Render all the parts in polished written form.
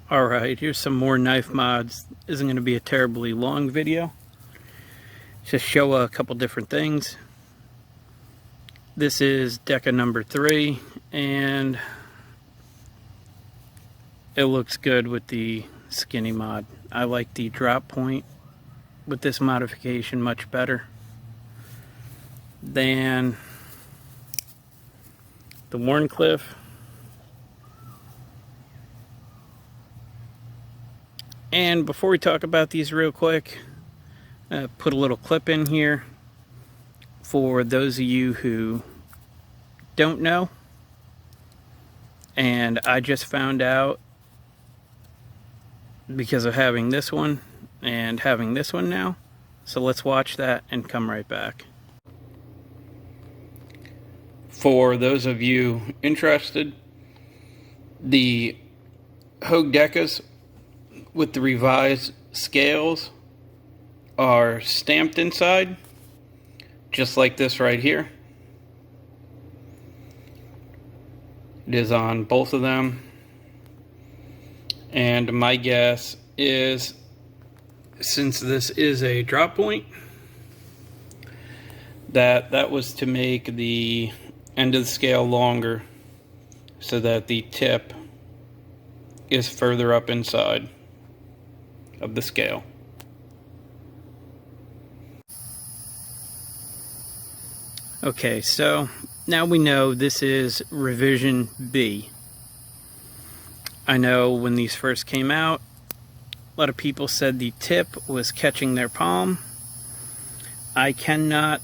Alright, here's some more knife mods. Isn't going to be a terribly long video. Just show a couple different things. This is Deca number 3, and it looks good with the skinny mod. I like the drop point with this modification much better than the Wharncliffe. And before we talk about these real quick, put a little clip in here for those of you who don't know. And I just found out because of having this one and having this one now. So let's watch that and come right back. For those of you interested, the Hogue Dekas with the revised scales are stamped inside, just like this right here. It is on both of them, and my guess is, since this is a drop point, that was to make the end of the scale longer so that the tip is further up inside of the scale. Okay, so now we know this is revision B. I know when these first came out, a lot of people said the tip was catching their palm. I cannot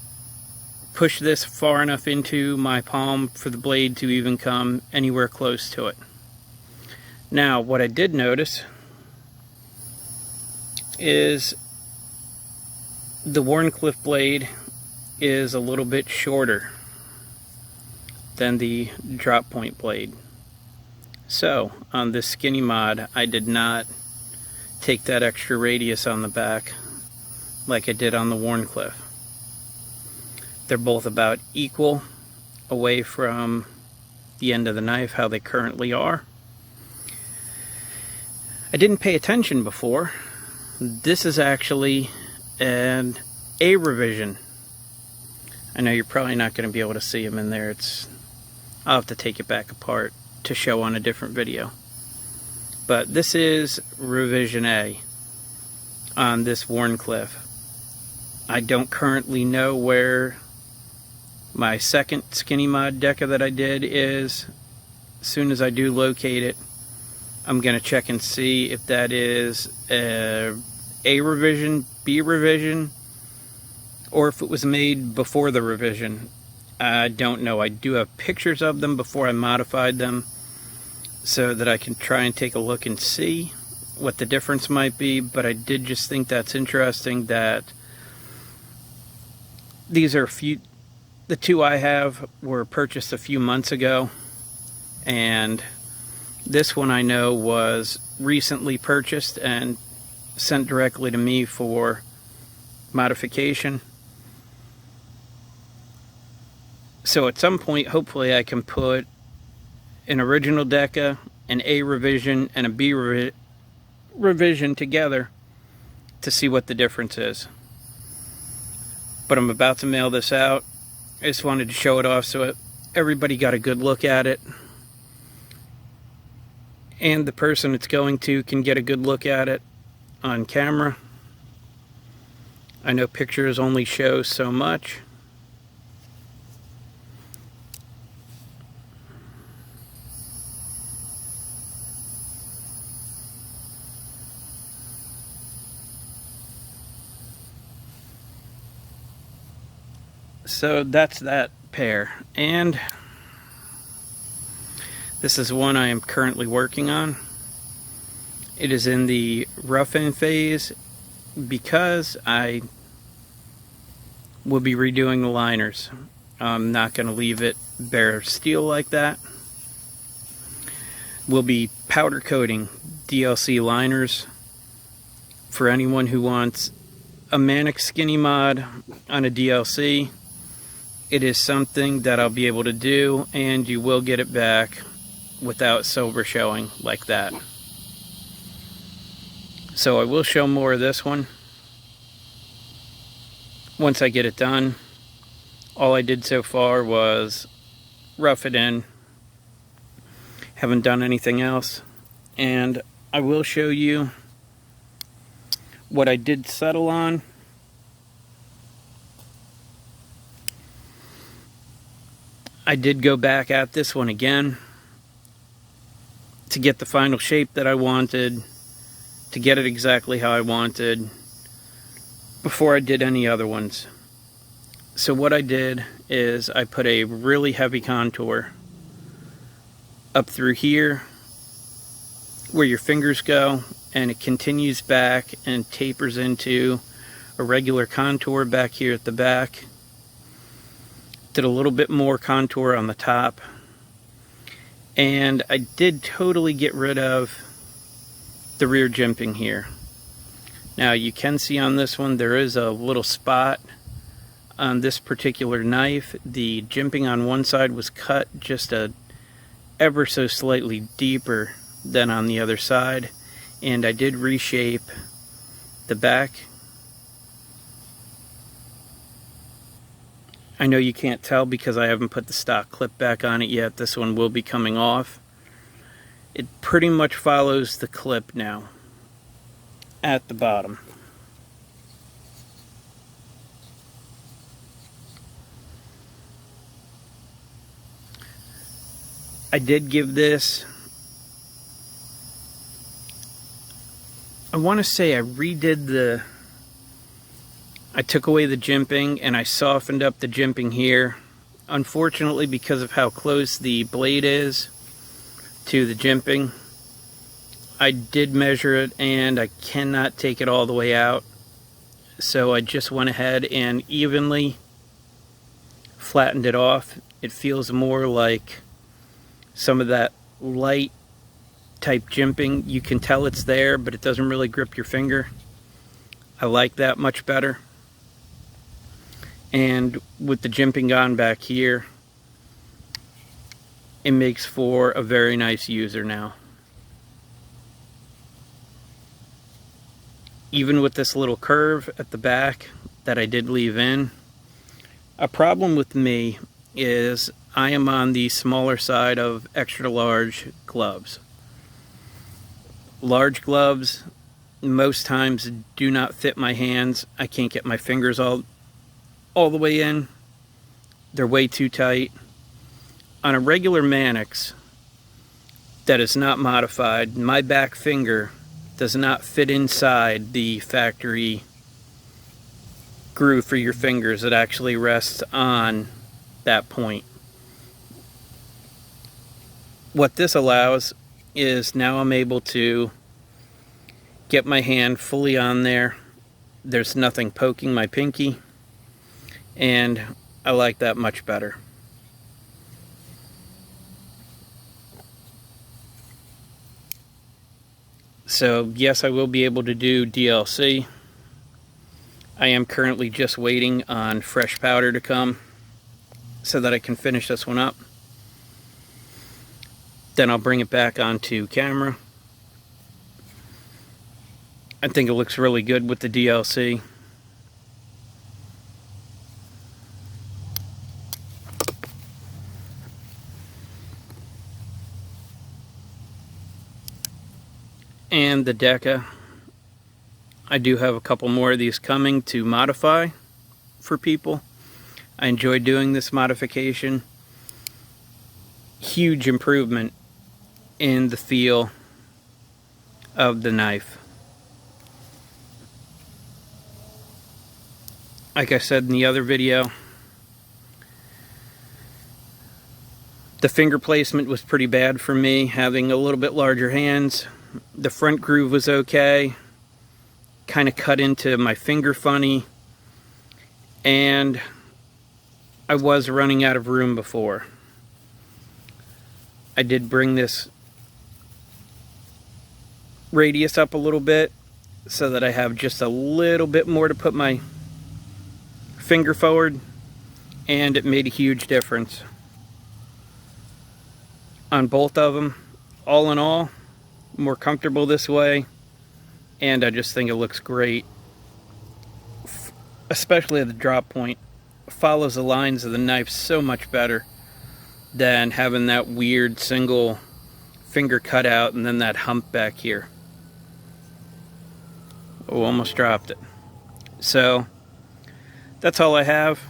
push this far enough into my palm for the blade to even come anywhere close to it. Now, what I did notice is the Wharncliffe blade is a little bit shorter than the drop point blade. So on this skinny mod, I did not take that extra radius on the back like I did on the Wharncliffe. They're both about equal away from the end of the knife, how they currently are. I didn't pay attention before. This is actually an A revision. I know you're probably not going to be able to see them in there. I'll have to take it back apart to show on a different video. But this is revision A on this Wharncliffe. I don't currently know where my second skinny mod Deca that I did is. As soon as I do locate it, I'm going to check and see if that is a revision, B revision, or if it was made before the revision. I don't know. I do have pictures of them before I modified them so that I can try and take a look and see what the difference might be, but I did just think that's interesting that these are the two I have were purchased a few months ago, and this one I know was recently purchased and sent directly to me for modification. So at some point, hopefully I can put an original Deca, an A revision, and a B revision together to see what the difference is. But I'm about to mail this out. I just wanted to show it off so everybody got a good look at it, and the person it's going to can get a good look at it on camera. I know pictures only show so much. So that's that pair, and this is one I am currently working on. It is in the rough-in phase because I will be redoing the liners. I'm not going to leave it bare steel like that. We'll be powder coating DLC liners for anyone who wants a Manic skinny mod on a DLC. It is something that I'll be able to do, and you will get it back without silver showing like that. So I will show more of this one once I get it done. All I did so far was rough it in. Haven't done anything else. And I will show you what I did settle on. I did go back at this one again to get the final shape that I wanted, to get it exactly how I wanted before I did any other ones. So what I did is I put a really heavy contour up through here where your fingers go, and it continues back and tapers into a regular contour back here at the back. Did a little bit more contour on the top, and I did totally get rid of the rear jimping here. Now you can see on this one there is a little spot on this particular knife. The jimping on one side was cut just ever so slightly deeper than on the other side, and I did reshape the back. I know you can't tell because I haven't put the stock clip back on it yet. This one will be coming off. It pretty much follows the clip now at the bottom. I did give this, I want to say I redid I took away the jimping and I softened up the jimping here. Unfortunately, because of how close the blade is to the jimping, I did measure it and I cannot take it all the way out. So I just went ahead and evenly flattened it off. It feels more like some of that light type jimping. You can tell it's there, but it doesn't really grip your finger. I like that much better. And with the jimping on back here, it makes for a very nice user now. Even with this little curve at the back that I did leave in, a problem with me is I am on the smaller side of extra large gloves. Large gloves most times do not fit my hands. I can't get my fingers all the way in. They're way too tight. On a regular Manix that is not modified, my back finger does not fit inside the factory groove for your fingers. It actually rests on that point. What this allows is now I'm able to get my hand fully on there. There's nothing poking my pinky, and I like that much better. So yes, I will be able to do DLC. I am currently just waiting on fresh powder to come so that I can finish this one up. Then I'll bring it back onto camera. I think it looks really good with the DLC. And the Deca, I do have a couple more of these coming to modify for people. I enjoy doing this modification. Huge improvement in the feel of the knife. Like I said in the other video, the finger placement was pretty bad for me, having a little bit larger hands. The front groove was okay, kind of cut into my finger funny, and I was running out of room before. I did bring this radius up a little bit so that I have just a little bit more to put my finger forward, and it made a huge difference on both of them. All in all, more comfortable this way and I just think it looks great, especially at the drop point. Follows the lines of the knife so much better than having that weird single finger cutout and then that hump back here. Oh, almost dropped it. So that's all I have.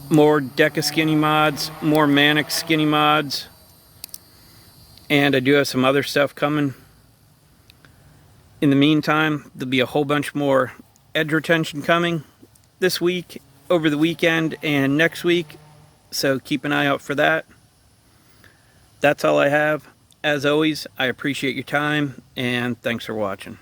More Deca skinny mods, more Manic skinny mods, and I do have some other stuff coming. In the meantime, there'll be a whole bunch more edge retention coming this week, over the weekend, and next week, so keep an eye out for that. That's all I have. As always, I appreciate your time, and thanks for watching.